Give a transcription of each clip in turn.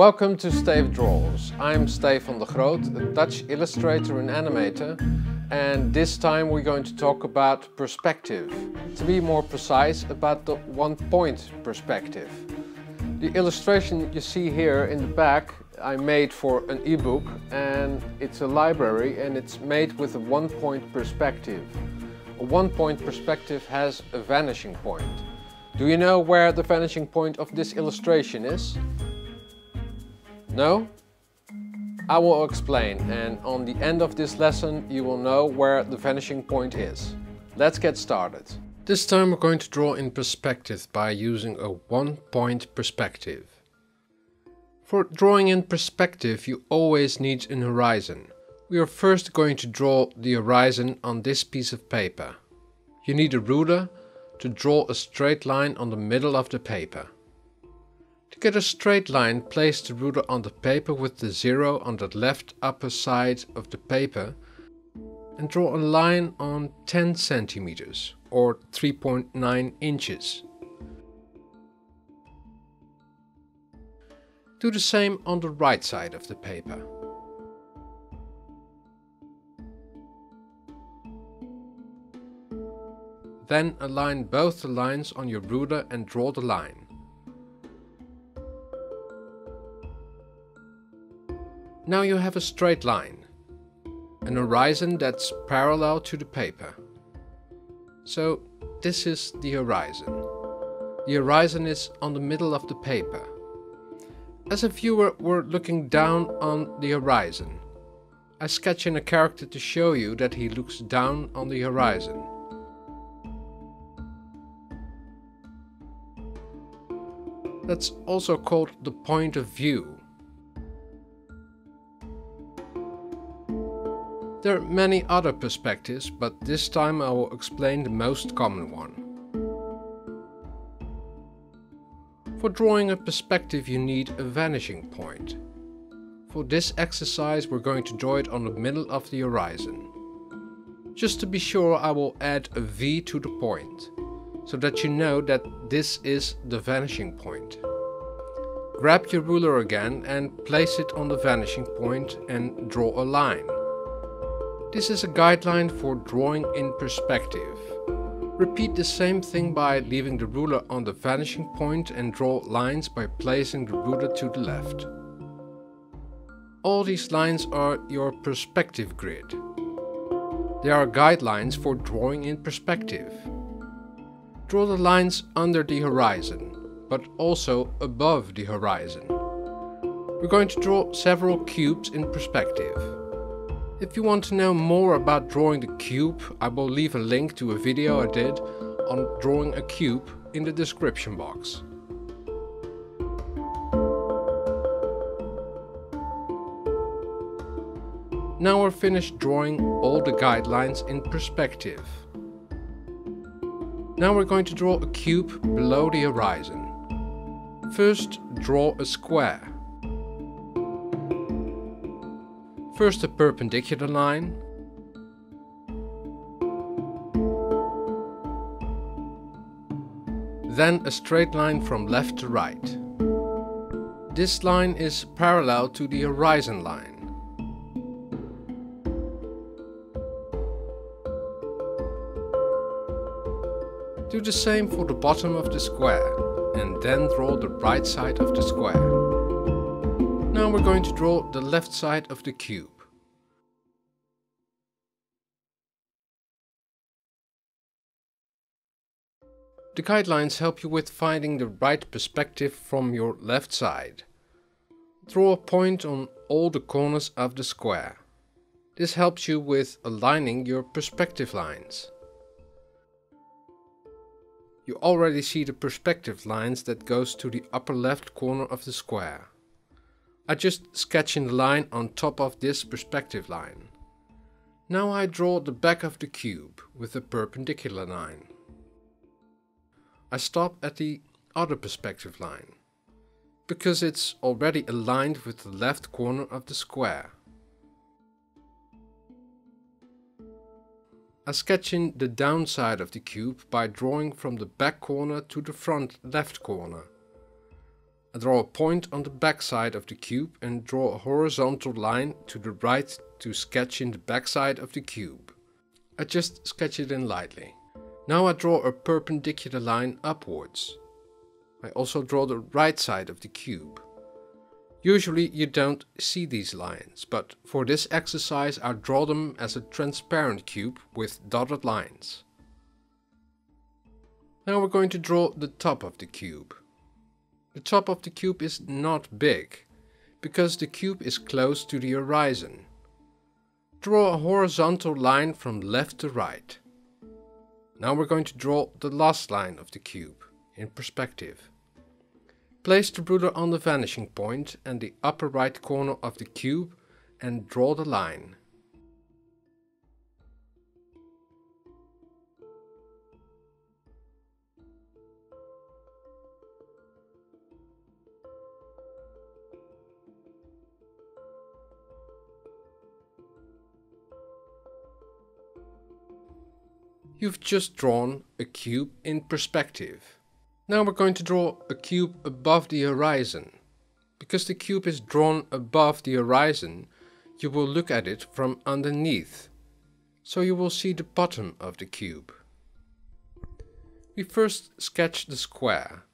Welcome to Stayf Draws. I'm Stayf van der Groot, a Dutch illustrator and animator, and this time we're going to talk about perspective. To be more precise, about the one-point perspective. The illustration you see here in the back I made for an ebook, and it's a library and it's made with a one-point perspective. A one-point perspective has a vanishing point. Do you know where the vanishing point of this illustration is? No? I will explain, and on the end of this lesson you will know where the vanishing point is. Let's get started. This time we're going to draw in perspective by using a one-point perspective. For drawing in perspective you always need an horizon. We are first going to draw the horizon on this piece of paper. You need a ruler to draw a straight line on the middle of the paper. To get a straight line, place the ruler on the paper with the 0 on the left upper side of the paper and draw a line on 10 centimeters or 3.9 inches. Do the same on the right side of the paper. Then align both the lines on your ruler and draw the line. Now you have a straight line, an horizon that's parallel to the paper. So this is the horizon. The horizon is on the middle of the paper. As a viewer, we're looking down on the horizon. I sketch in a character to show you that he looks down on the horizon. That's also called the point of view. There are many other perspectives, but this time I will explain the most common one. For drawing a perspective you need a vanishing point. For this exercise we're going to draw it on the middle of the horizon. Just to be sure, I will add a V to the point, so that you know that this is the vanishing point. Grab your ruler again and place it on the vanishing point and draw a line. This is a guideline for drawing in perspective. Repeat the same thing by leaving the ruler on the vanishing point and draw lines by placing the ruler to the left. All these lines are your perspective grid. They are guidelines for drawing in perspective. Draw the lines under the horizon, but also above the horizon. We're going to draw several cubes in perspective. If you want to know more about drawing the cube, I will leave a link to a video I did on drawing a cube in the description box. Now we're finished drawing all the guidelines in perspective. Now we're going to draw a cube below the horizon. First, draw a square. First a perpendicular line, then a straight line from left to right. This line is parallel to the horizon line. Do the same for the bottom of the square, and then draw the right side of the square. Now we're going to draw the left side of the cube. The guidelines help you with finding the right perspective from your left side. Draw a point on all the corners of the square. This helps you with aligning your perspective lines. You already see the perspective lines that goes to the upper left corner of the square. I just sketch in the line on top of this perspective line. Now I draw the back of the cube with a perpendicular line. I stop at the other perspective line, because it's already aligned with the left corner of the square. I sketch in the downside of the cube by drawing from the back corner to the front left corner. I draw a point on the back side of the cube and draw a horizontal line to the right to sketch in the back side of the cube. I just sketch it in lightly. Now I draw a perpendicular line upwards. I also draw the right side of the cube. Usually you don't see these lines, but for this exercise I draw them as a transparent cube with dotted lines. Now we're going to draw the top of the cube. The top of the cube is not big, because the cube is close to the horizon. Draw a horizontal line from left to right. Now we're going to draw the last line of the cube in perspective. Place the ruler on the vanishing point and the upper right corner of the cube and draw the line. You've just drawn a cube in perspective. Now we're going to draw a cube above the horizon. Because the cube is drawn above the horizon, you will look at it from underneath. So you will see the bottom of the cube. We first sketch the square.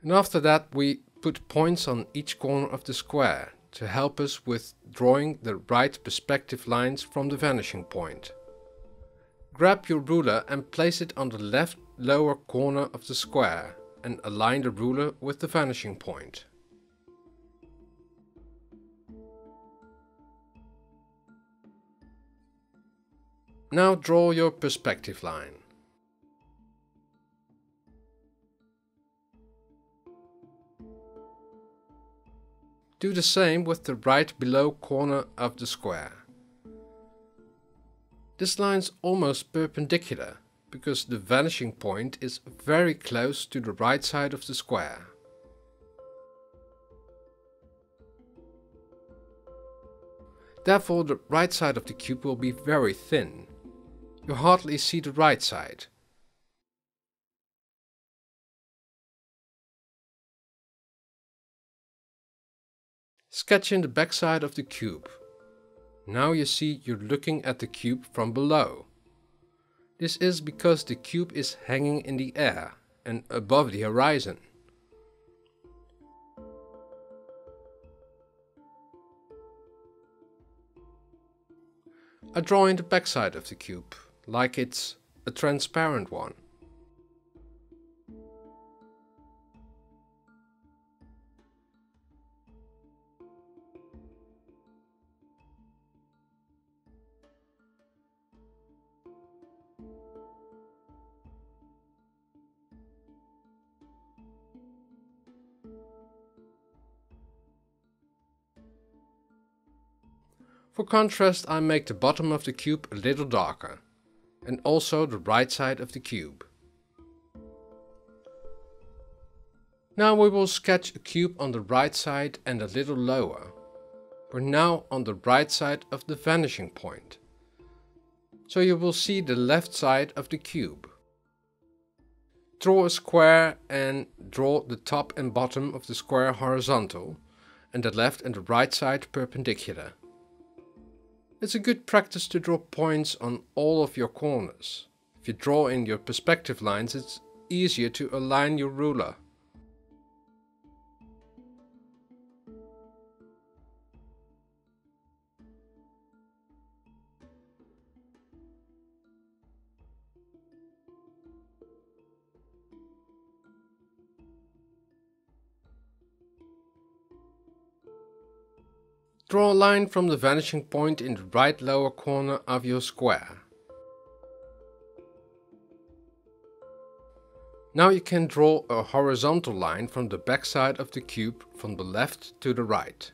And after that we put points on each corner of the square to help us with drawing the right perspective lines from the vanishing point. Grab your ruler and place it on the left lower corner of the square and align the ruler with the vanishing point. Now draw your perspective line. Do the same with the right below corner of the square. This line's almost perpendicular, because the vanishing point is very close to the right side of the square. Therefore the right side of the cube will be very thin. You hardly see the right side. Sketch in the back side of the cube. Now you see you're looking at the cube from below. This is because the cube is hanging in the air and above the horizon. I draw in the back side of the cube, like it's a transparent one. For contrast, I make the bottom of the cube a little darker, and also the right side of the cube. Now we will sketch a cube on the right side and a little lower. We're now on the right side of the vanishing point, so you will see the left side of the cube. Draw a square and draw the top and bottom of the square horizontal, and the left and the right side perpendicular. It's a good practice to draw points on all of your corners. If you draw in your perspective lines, it's easier to align your ruler. Draw a line from the vanishing point in the right lower corner of your square. Now you can draw a horizontal line from the back side of the cube from the left to the right.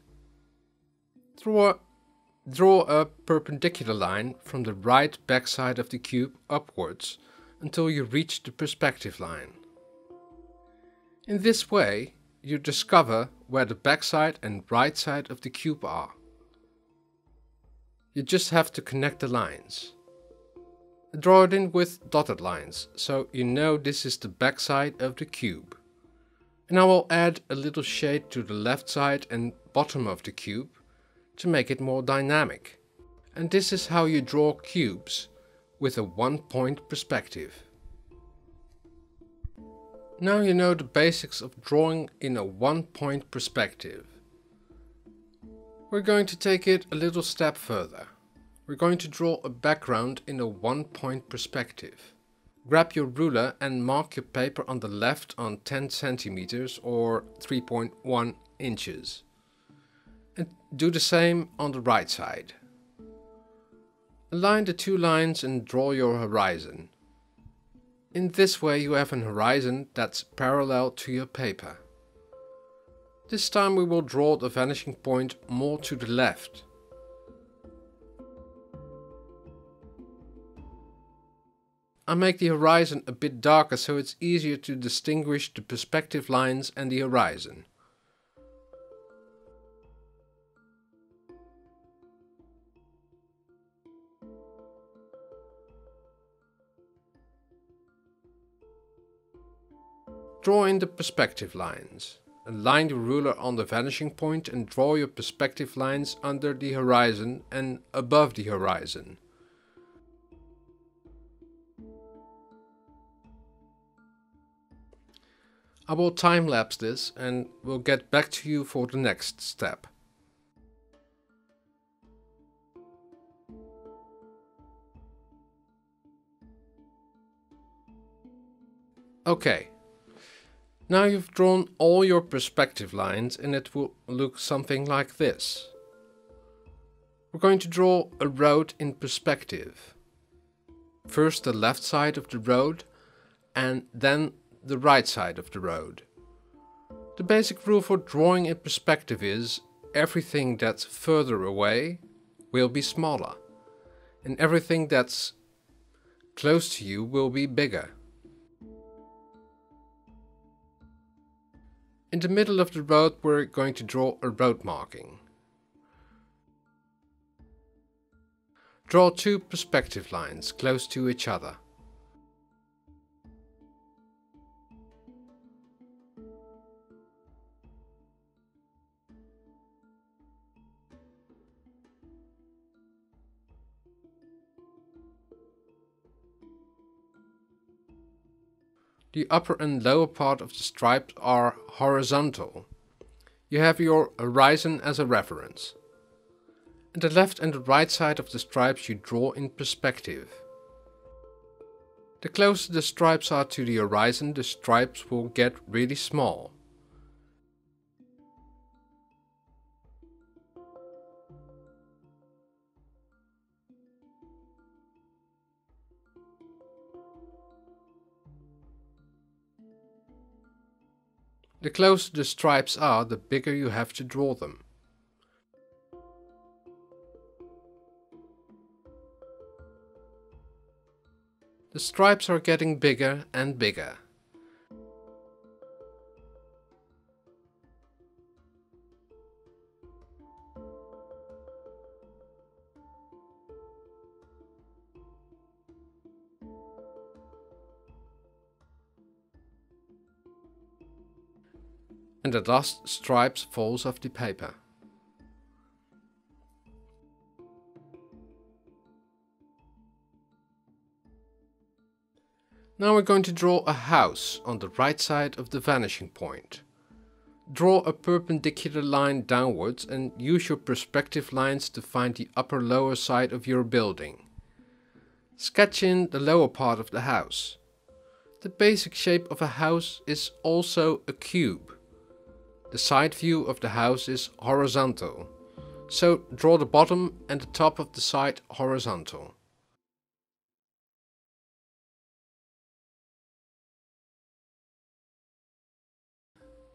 Draw a perpendicular line from the right back side of the cube upwards until you reach the perspective line. In this way, you discover where the backside and right side of the cube are. You just have to connect the lines. Draw it in with dotted lines, so you know this is the back side of the cube. And I will add a little shade to the left side and bottom of the cube to make it more dynamic. And this is how you draw cubes with a one-point perspective. Now you know the basics of drawing in a one-point perspective. We're going to take it a little step further. We're going to draw a background in a one-point perspective. Grab your ruler and mark your paper on the left on 10 centimeters or 3.1 inches. And do the same on the right side. Align the two lines and draw your horizon. In this way you have an horizon that's parallel to your paper. This time we will draw the vanishing point more to the left. I make the horizon a bit darker so it's easier to distinguish the perspective lines and the horizon. Draw in the perspective lines. Align the ruler on the vanishing point and draw your perspective lines under the horizon and above the horizon. I will time-lapse this and will get back to you for the next step. Okay, now you've drawn all your perspective lines and it will look something like this. We're going to draw a road in perspective. First the left side of the road and then the right side of the road. The basic rule for drawing in perspective is everything that's further away will be smaller and everything that's close to you will be bigger. In the middle of the road we're going to draw a road marking. Draw two perspective lines close to each other. The upper and lower part of the stripes are horizontal. You have your horizon as a reference. And the left and the right side of the stripes you draw in perspective. The closer the stripes are to the horizon, the stripes will get really small. The closer the stripes are, the bigger you have to draw them. The stripes are getting bigger and bigger. And the last stripes falls off the paper. Now we're going to draw a house on the right side of the vanishing point. Draw a perpendicular line downwards and use your perspective lines to find the upper-lower side of your building. Sketch in the lower part of the house. The basic shape of a house is also a cube. The side view of the house is horizontal, so draw the bottom and the top of the side horizontal.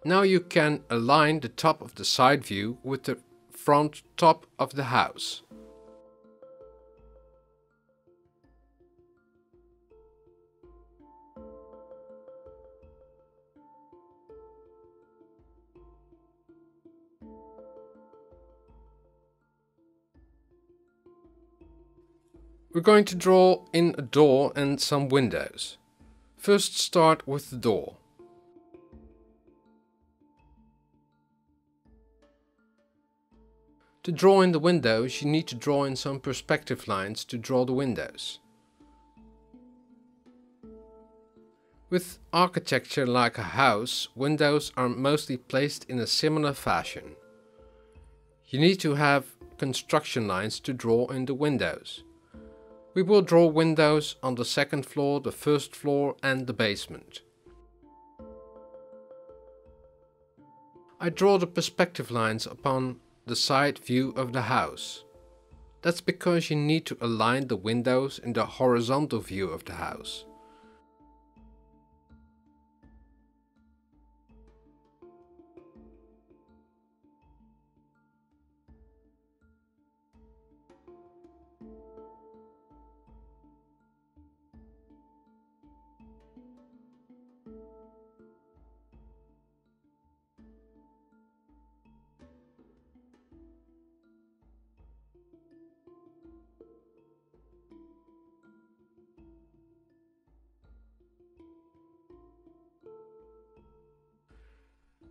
Now you can align the top of the side view with the front top of the house. We're going to draw in a door and some windows. First start with the door. To draw in the windows, you need to draw in some perspective lines to draw the windows. With architecture like a house, windows are mostly placed in a similar fashion. You need to have construction lines to draw in the windows. We will draw windows on the second floor, the first floor and the basement. I draw the perspective lines upon the side view of the house. That's because you need to align the windows in the horizontal view of the house.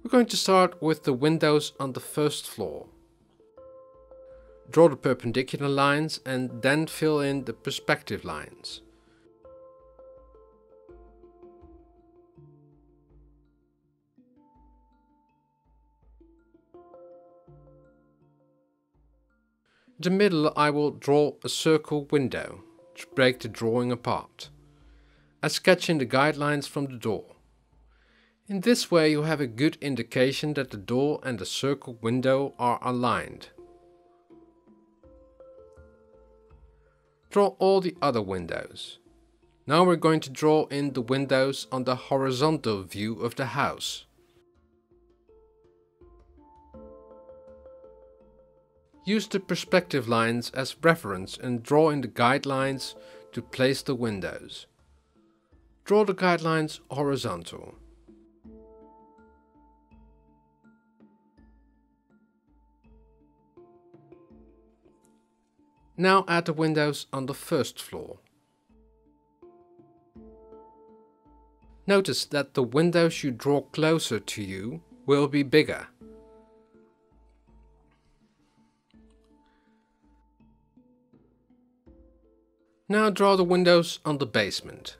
We're going to start with the windows on the first floor. Draw the perpendicular lines and then fill in the perspective lines. In the middle I will draw a circle window to break the drawing apart. I sketch in the guidelines from the door. In this way you have a good indication that the door and the circle window are aligned. Draw all the other windows. Now we're going to draw in the windows on the horizontal view of the house. Use the perspective lines as reference and draw in the guidelines to place the windows. Draw the guidelines horizontal. Now add the windows on the first floor. Notice that the windows you draw closer to you will be bigger. Now draw the windows on the basement.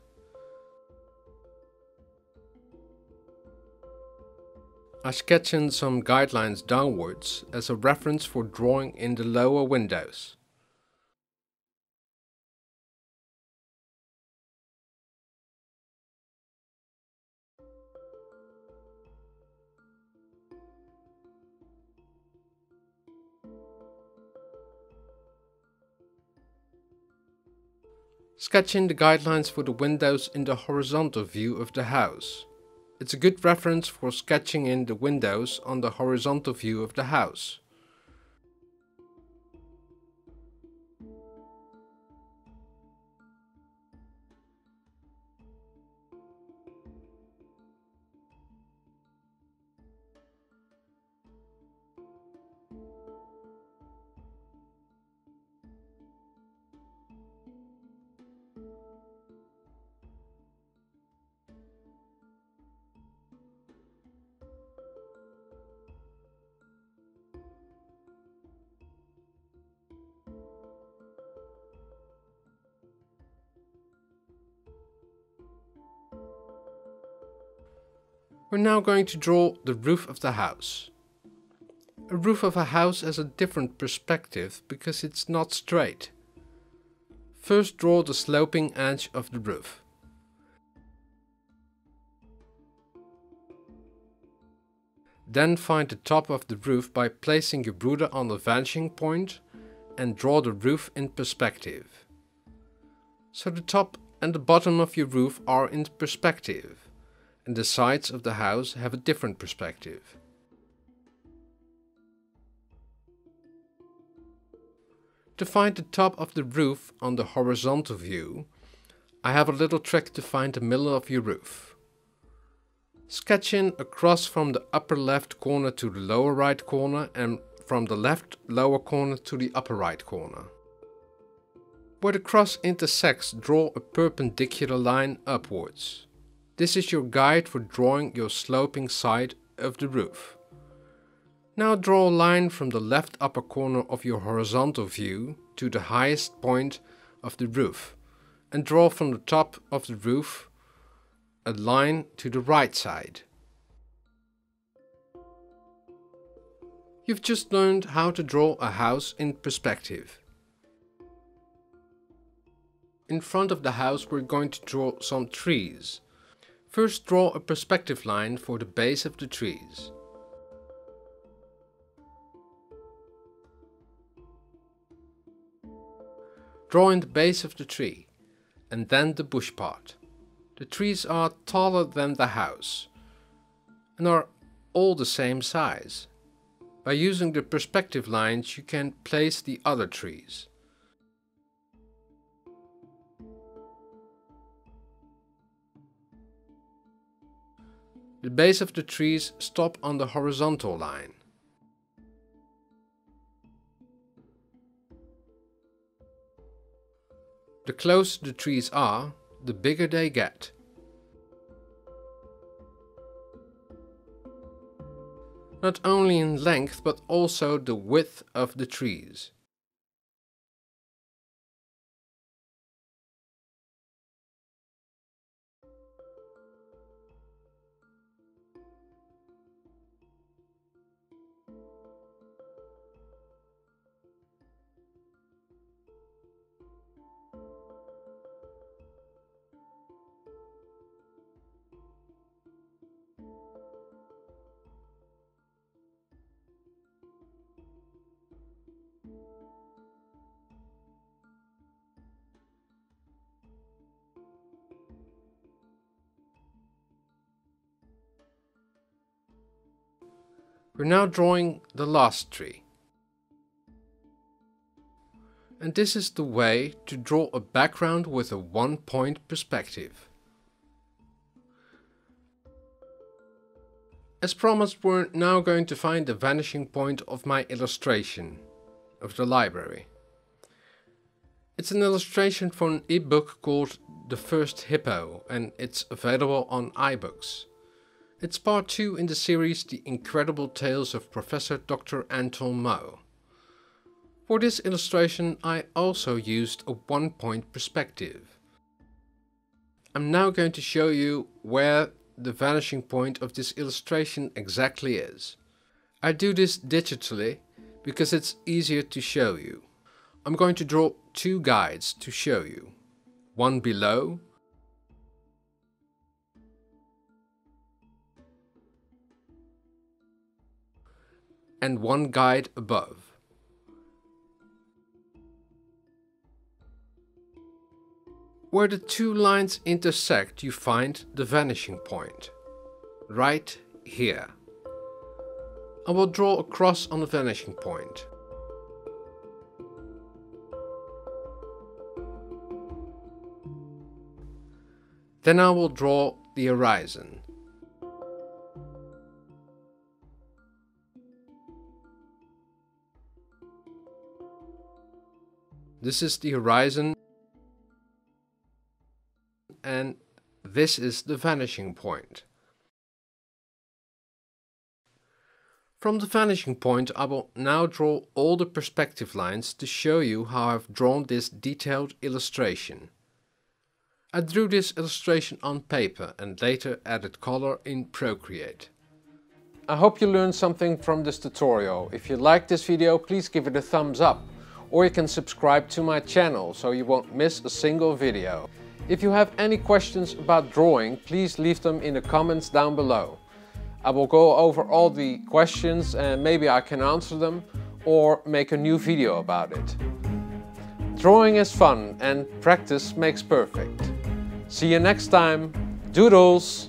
I sketch in some guidelines downwards as a reference for drawing in the lower windows. Sketch in the guidelines for the windows in the horizontal view of the house. It's a good reference for sketching in the windows on the horizontal view of the house. We're now going to draw the roof of the house. A roof of a house has a different perspective because it's not straight. First draw the sloping edge of the roof. Then find the top of the roof by placing your ruler on the vanishing point and draw the roof in perspective. So the top and the bottom of your roof are in perspective, and the sides of the house have a different perspective. To find the top of the roof on the horizontal view, I have a little trick to find the middle of your roof. Sketch in across from the upper left corner to the lower right corner and from the left lower corner to the upper right corner. Where the cross intersects, draw a perpendicular line upwards. This is your guide for drawing your sloping side of the roof. Now draw a line from the left upper corner of your horizontal view to the highest point of the roof, and draw from the top of the roof a line to the right side. You've just learned how to draw a house in perspective. In front of the house we're going to draw some trees. First draw a perspective line for the base of the trees. Draw in the base of the tree and then the bush part. The trees are taller than the house and are all the same size. By using the perspective lines you can place the other trees. The base of the trees stop on the horizontal line. The closer the trees are, the bigger they get. Not only in length but also the width of the trees. We're now drawing the last tree. And this is the way to draw a background with a one-point perspective. As promised, we're now going to find the vanishing point of my illustration of the library. It's an illustration for an ebook called The First Hippo, and it's available on iBooks. It's part 2 in the series The Incredible Tales of Professor Dr. Anton Moe. For this illustration I also used a one-point perspective. I'm now going to show you where the vanishing point of this illustration exactly is. I do this digitally because it's easier to show you. I'm going to draw 2 guides to show you. One below and one guide above. Where the 2 lines intersect you find the vanishing point. Right here. I will draw a cross on the vanishing point. Then I will draw the horizon. This is the horizon and this is the vanishing point. From the vanishing point I will now draw all the perspective lines to show you how I've drawn this detailed illustration. I drew this illustration on paper and later added color in Procreate. I hope you learned something from this tutorial. If you liked this video, please give it a thumbs up. Or you can subscribe to my channel so you won't miss a single video. If you have any questions about drawing, please leave them in the comments down below. I will go over all the questions and maybe I can answer them or make a new video about it. Drawing is fun and practice makes perfect. See you next time. Doodles!